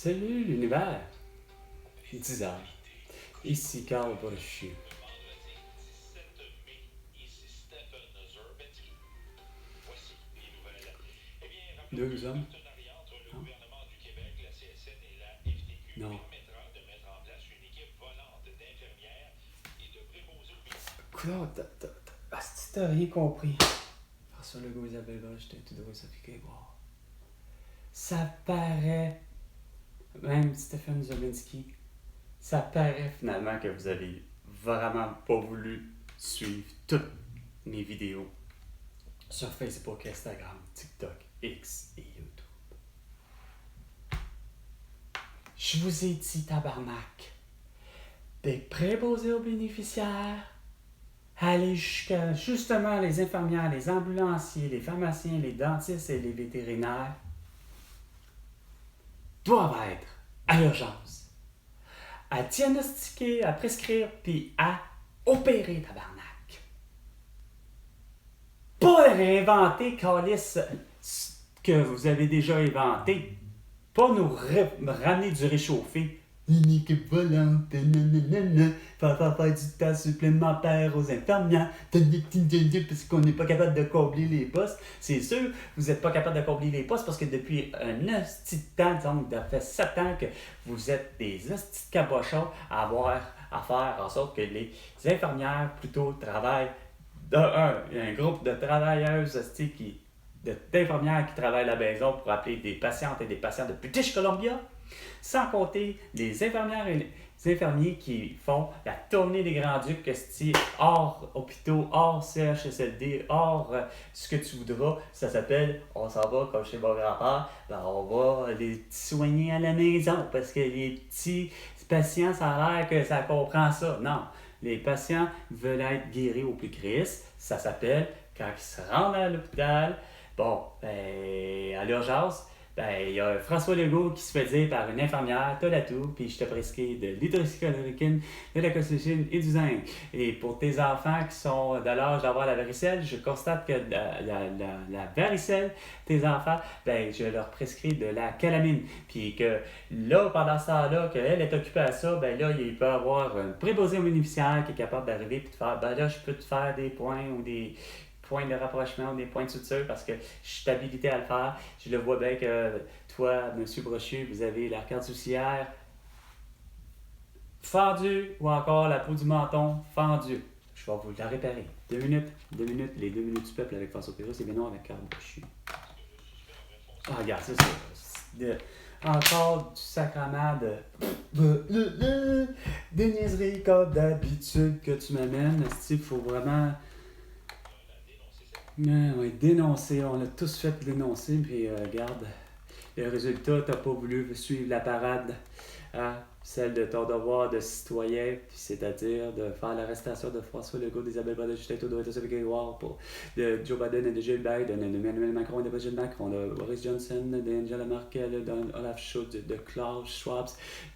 Salut l'univers! 10 heures. Ici Carl Brochu. Deux hommes? Non. Non. Quoi? Si t'as rien compris. François Legault, Isabelle Broche, j'étais tout droit, ça fait que voir. Ça paraît, même Stéphane Zolinski, ça paraît finalement que vous avez vraiment pas voulu suivre toutes mes vidéos sur Facebook, Instagram, TikTok, X et YouTube. Je vous ai dit, tabarnak, des préposés aux bénéficiaires, aller jusqu'à justement les infirmières, les ambulanciers, les pharmaciens, les dentistes et les vétérinaires doivent être à l'urgence, à diagnostiquer, à prescrire, puis à opérer, tabarnak. Pas réinventer, calice, ce que vous avez déjà inventé. Pas nous ramener du réchauffé. Une équipe volante, nanana, faire du temps supplémentaire aux infirmières, parce qu'on n'est pas capable de combler les postes. C'est sûr, vous n'êtes pas capable de combler les postes parce que depuis un hostie de temps, donc ça fait 7 ans que vous êtes des hosties de cabochons à avoir à faire en sorte que les infirmières plutôt travaillent un groupe de travailleuses d'infirmières qui travaillent à la maison pour appeler des patientes et des patients de British Columbia, sans compter les infirmières et les infirmiers qui font la tournée des Grands-Ducs, hors hôpitaux, hors CHSLD, hors ce que tu voudras. Ça s'appelle, on s'en va comme chez mon grand-père, on va les soigner à la maison parce que les petits patients, ça a l'air que ça comprend ça. Non. Les patients veulent être guéris au plus Christ. Ça s'appelle, quand ils se rendent à l'hôpital, à l'urgence, il y a François Legault qui se fait dire par une infirmière, t'as la toux, puis je te prescris de l'hydroxychloroquine, de la colchicine et du zinc. Et pour tes enfants qui sont de l'âge d'avoir la varicelle, je constate que la varicelle, tes enfants, je leur prescris de la calamine. Puis que là, pendant ce temps-là, qu'elle est occupée à ça, là, il peut avoir un préposé au bénéficiaire qui est capable d'arriver et de faire, là, je peux te faire des points ou des points de rapprochement, des points de suture parce que je suis habilité à le faire. Je le vois bien que toi, M. Brochu, vous avez l'arcade sourcilière fendue ou encore la peau du menton fendue. Je vais vous la réparer. 2 minutes, les 2 minutes du peuple avec François Pérus et Benoît avec Carl Brochu. Ah, regarde, c'est ça. Encore du sacrement des niaiseries comme d'habitude que tu m'amènes. Il faut vraiment... Oui, dénoncer, on l'a tous fait dénoncer, puis regarde, le résultat, t'as pas voulu suivre la parade, celle de ton devoir de citoyen, c'est-à-dire de faire l'arrestation de François Legault, d'Isabelle Bradel, Justin Trudeau, de Grégoire, de Joe Biden et de Jill Biden, de Emmanuel Macron et de Brigitte Macron, de Boris Johnson, d'Angela Merkel, d'Olaf Scholz, de Klaus Schwab,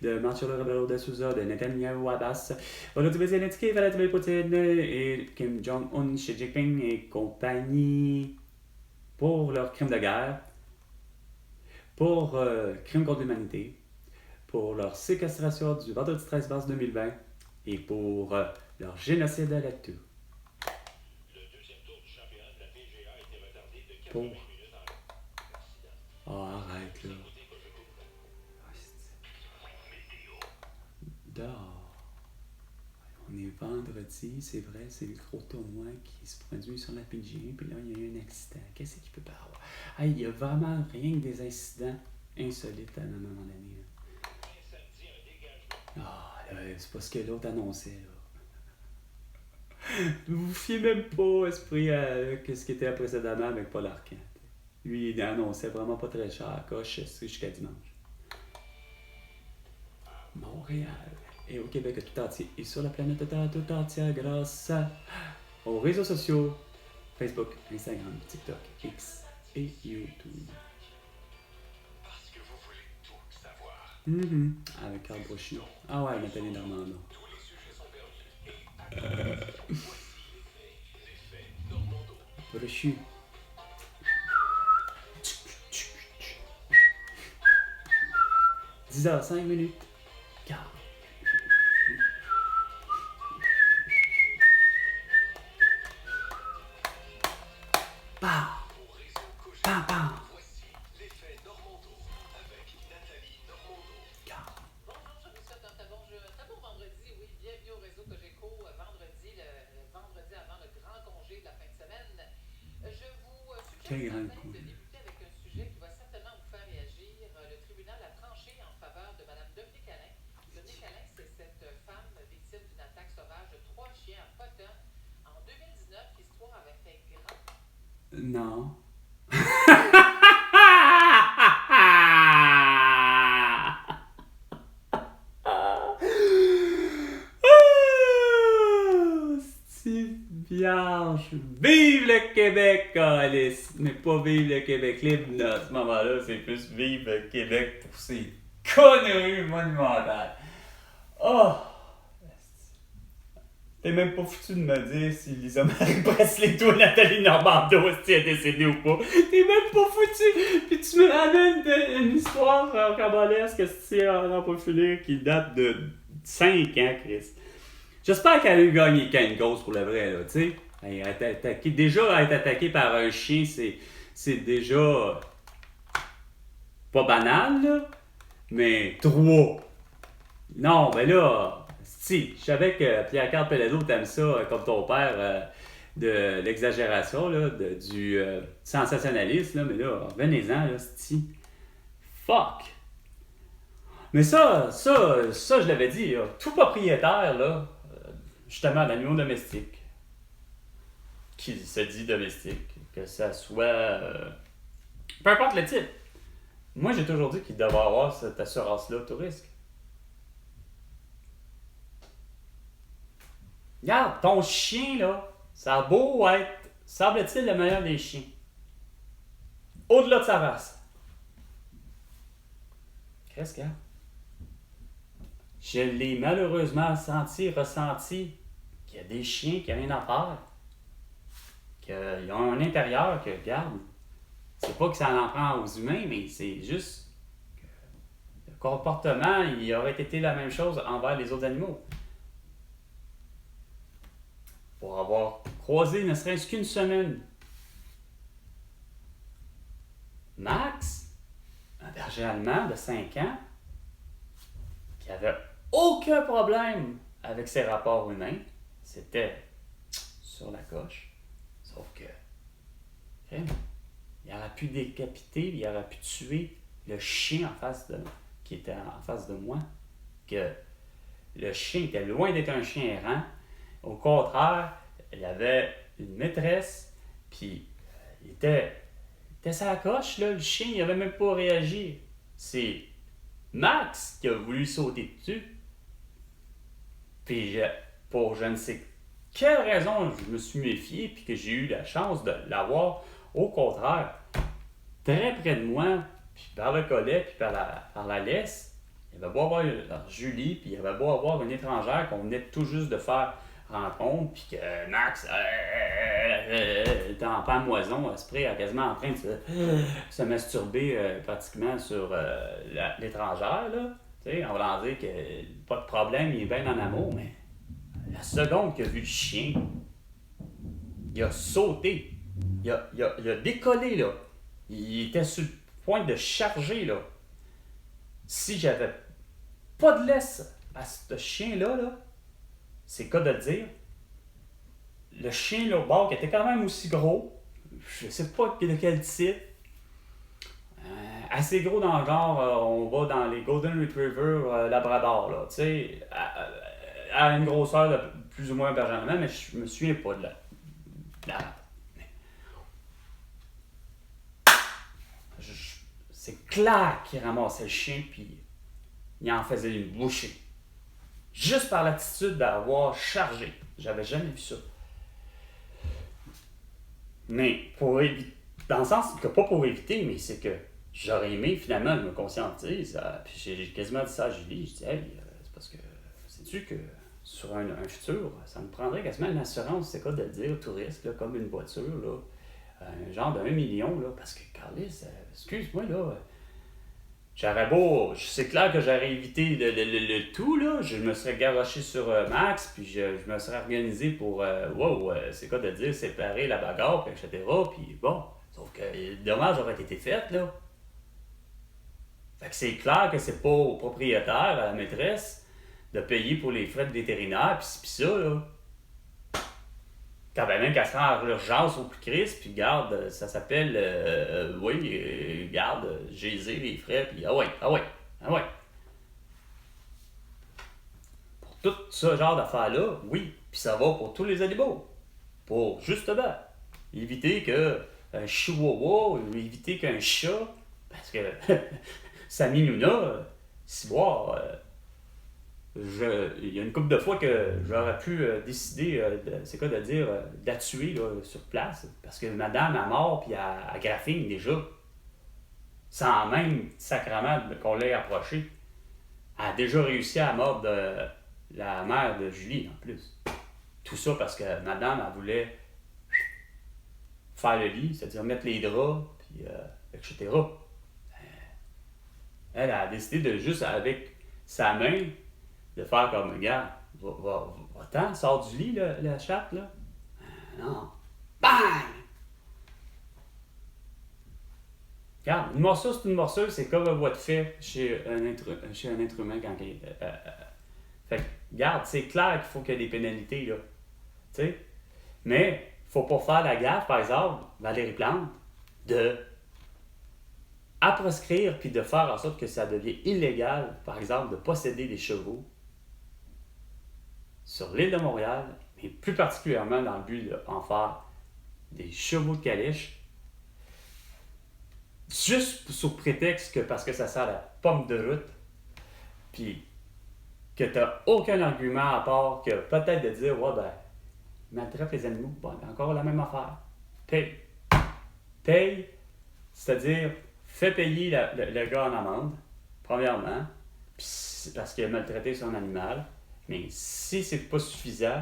de Marcelo Rebelo de Souza, de Netanyahu Abbas, Volodymyr Zelensky, Vladimir Poutine et Kim Jong-un, Xi Jinping et compagnie pour leurs crimes de guerre, pour crimes contre l'humanité, pour leur séquestration du vendredi 13 mars 2020 et pour leur génocide à la toux. Le deuxième tour du championnat de la PGA a été retardé de 80 minutes en accident. Arrête là. Dehors. On est vendredi, c'est vrai, c'est le gros tournoi qui se produit sur la PGA, puis là, il y a eu un accident. Qu'est-ce qu'il peut pas avoir? Il y a vraiment rien que des incidents insolites à un moment donné. C'est pas ce que l'autre annonçait. Vous vous fiez même pas, esprit, à ce qui était précédemment avec Paul Arcand. Lui, il annonçait vraiment pas très cher, coche jusqu'à dimanche. Montréal et au Québec tout entier et sur la planète tout entière grâce aux réseaux sociaux Facebook, Instagram, TikTok, X et YouTube. Parce que vous voulez tout savoir. Avec Carl Brochu. Ah ouais, Nathalie Normando. Brochu. 10h05. Car... Bam! Bam, bam! Bonjour, je vous souhaite un très bon vendredi. Oui, bienvenue au réseau Cogeco. Vendredi, le vendredi avant le grand congé de la fin de semaine. Je vous suggère ce matin de débuter avec un sujet qui va certainement vous faire réagir. Le tribunal a tranché en faveur de Mme Dominique Alain. Dominique Alain, c'est cette femme victime d'une attaque sauvage de 3 chiens à Potton en 2019. L'histoire avait fait grand. Non. Steve Bianche. Vive le Québec, Alice! Mais pas vive le Québec libre, à ce moment-là, c'est plus vive le Québec pour ses conneries monumentales. Oh! T'es même pas foutu de me dire si Lisa Marie Presley ou Nathalie Normando si elle est décédée ou pas. T'es même pas foutu! Puis tu me ramènes une histoire rocambolesque en populaire qui date de 5 ans, Chris. J'espère qu'elle a eu gagné une cause pour le vrai, là, tu sais. Déjà, être attaqué par un chien, c'est déjà pas banal, là. Mais 3. Non, ben là, si, je savais que Pierre-Carl Pelado t'aime ça, comme ton père, de l'exagération, là, du sensationnalisme, là, mais là, revenez-en, là, si. Fuck! Mais ça, je l'avais dit, là, tout propriétaire, là, justement, d'animaux domestiques, qui se dit domestique, que ça soit... peu importe le type. Moi, j'ai toujours dit qu'il devait avoir cette assurance-là, tout risque. Regarde, ton chien, là, ça a beau être, semble-t-il, le meilleur des chiens. Au-delà de sa race. Qu'est-ce qu'il y a? Je l'ai malheureusement ressenti, qu'il y a des chiens qui n'ont rien à faire. Qu'ils ont un intérieur que, regarde, c'est pas que ça en prend aux humains, mais c'est juste que le comportement, il aurait été la même chose envers les autres animaux. Pour avoir croisé ne serait-ce qu'une semaine Max, un berger allemand de 5 ans, qui avait aucun problème avec ses rapports humains, c'était sur la coche. Sauf que, il aurait pu décapiter, il aurait pu tuer le chien qui était en face de moi. Que le chien était loin d'être un chien errant. Au contraire, il avait une maîtresse, puis il était sur la coche, là, le chien, il n'avait même pas réagi. C'est Max qui a voulu sauter dessus. Puis pour je ne sais quelle raison, je me suis méfié, puis que j'ai eu la chance de l'avoir, au contraire, très près de moi, puis par le collet, puis par la laisse. Il avait beau avoir Julie, puis il avait beau avoir une étrangère qu'on venait tout juste de faire rencontre, puis que Max était en pamoison, esprit, quasiment en train de se masturber pratiquement sur l'étrangère, là. Tu sais, on va dire que pas de problème, il est bien en amour, mais la seconde qu'il a vu le chien, il a sauté, il a décollé, là. Il était sur le point de charger, là. Si j'avais pas de laisse à ce chien-là, là, c'est le cas de le dire, le chien là au bord, qui était quand même aussi gros, je sais pas de quel type, assez gros dans le genre, on va dans les Golden Retriever Labrador, là, tu sais, à une grosseur de plus ou moins berger allemand, mais je me souviens pas de la c'est clair qu'il ramassait le chien, puis il en faisait une bouchée. Juste par l'attitude d'avoir chargé. J'avais jamais vu ça. Mais pour éviter, dans le sens que pas pour éviter, mais c'est que j'aurais aimé finalement me conscientiser. Puis j'ai quasiment dit ça à Julie. Je dis, hey, c'est parce que, sais-tu que sur un futur, ça me prendrait quasiment une assurance, c'est quoi de le dire, tout risque, là, comme une voiture, là, un genre de 1 million, là, parce que, Carlis, excuse-moi, là, J'aurais beau, c'est clair que j'aurais évité le tout, là. Je me serais garoché sur Max, puis je me serais organisé pour, wow, c'est quoi de dire, séparer la bagarre, puis etc. Puis bon, sauf que le dommage aurait été fait, là. Fait que c'est clair que c'est pas au propriétaire, à la maîtresse, de payer pour les frais de vétérinaire, pis ça, là. Quand même qu'elle se rend à l'urgence au plus Christ, puis garde, ça s'appelle, oui, garde, j'ai les frais, puis ah ouais, ah ouais, ah ouais. Pour tout ce genre d'affaires-là, oui, puis ça va pour tous les animaux. Pour, justement, éviter que un chihuahua, ou éviter qu'un chat, parce que Sami Nouna, si boire, il y a une couple de fois que j'aurais pu décider, c'est quoi de dire, de la tuer là, sur place. Parce que madame a mort puis elle graphine déjà. Sans même sacrement qu'on l'ait approché. Elle a déjà réussi à mordre la mère de Julie en plus. Tout ça parce que madame, elle voulait faire le lit, c'est-à-dire mettre les draps, puis etc. Elle a décidé de juste avec sa main de faire comme, regarde, va-t'en, sors du lit, la chatte, là. Non. Bang! Regarde, une morsure, c'est une morsure, c'est comme un voie de fait chez un être humain quand il fait que, regarde, c'est clair qu'il faut qu'il y ait des pénalités, là. Tu sais? Mais, faut pas faire la gaffe, par exemple, Valérie Plante, de à proscrire puis de faire en sorte que ça devient illégal, par exemple, de posséder des chevaux sur l'île de Montréal, mais plus particulièrement dans le but d'en faire des chevaux de calèche, juste sous prétexte que parce que ça sert la pomme de route, puis que tu n'as aucun argument à part que peut-être de dire, ouais, ben, maltraite les animaux, bon, encore la même affaire. Paye. Paye, c'est-à-dire, fais payer le gars en amende, premièrement, parce qu'il a maltraité son animal. Mais si c'est pas suffisant,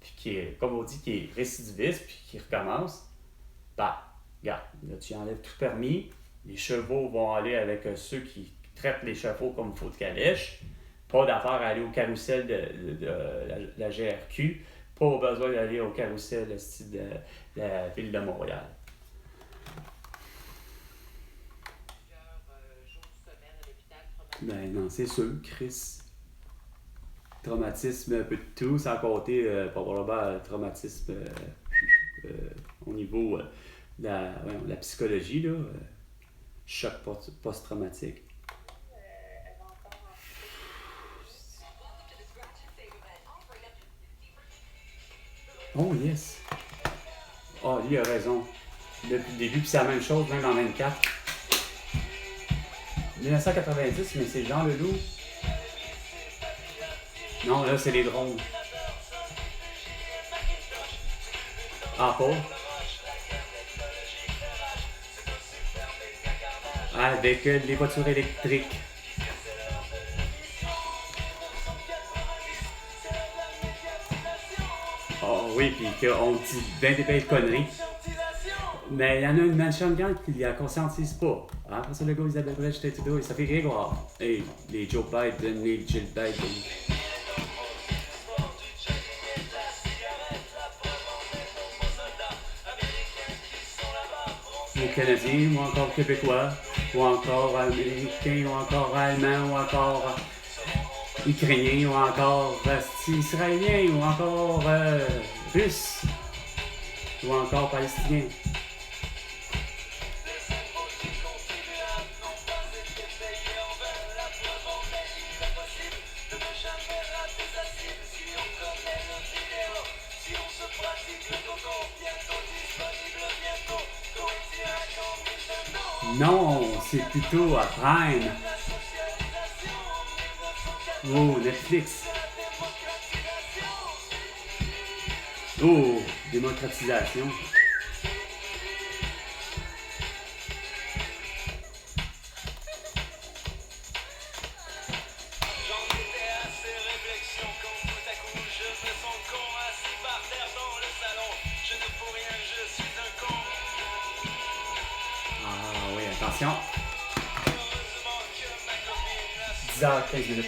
puis qu'il est, comme on dit, qu'il est récidiviste, puis qu'il recommence, bah, regarde, là, tu enlèves tout permis, les chevaux vont aller avec ceux qui traitent les chevaux comme il faut de calèche, pas d'affaire à aller au carrousel de la GRQ, pas besoin d'aller au carrousel de la ville de Montréal. Ben non, c'est sûr, Chris. Traumatisme, un peu de tout, sans compter probablement traumatisme au niveau de la psychologie, là, choc post-traumatique. Oh yes! Oh, lui a raison. Depuis le début, puis c'est la même chose, même en 24. 1990, mais c'est Jean Leloup. Non, là, c'est les drones. Ah, pas? Avec les voitures électriques. Oh oui, puis qu'on dit bien des belles conneries. Mais il y en a une mansion gang qui la conscientise pas. Après ça, le gars, Isabelle Brèche, Trudeau, et ça fait Grégoire. Et les Joe Biden, les Jill Biden. Les Canadiens, ou encore Québécois, ou encore Américains, ou encore Allemands, ou encore Ukrainiens, ou encore Israéliens, ou encore Russes, ou encore Palestiniens. Non, c'est plutôt à Prime. Oh, Netflix. Oh, démocratisation. Ah oui, attention. 10h15.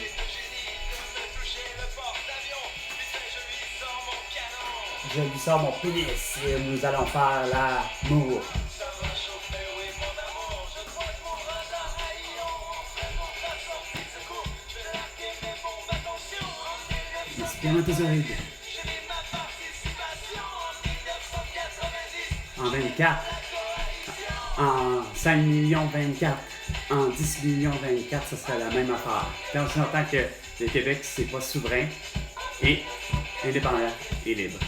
Je lui sors mon pénis et nous allons faire l'amour. Spermatozoïde. En 24. En 5 millions 24. En 10 millions 24, ça serait la même affaire. Quand j'entends que le Québec, c'est pas souverain et indépendant et libre.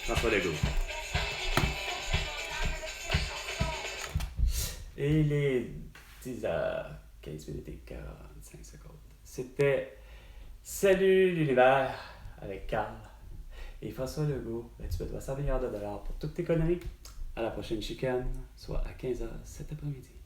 François Legault. Et les 10h15 minutes et 45 secondes. C'était Salut l'univers avec Carl et François Legault. Ben, tu peux te faire $100 millions pour toutes tes conneries. À la prochaine chicane, soit à 15h cet après-midi.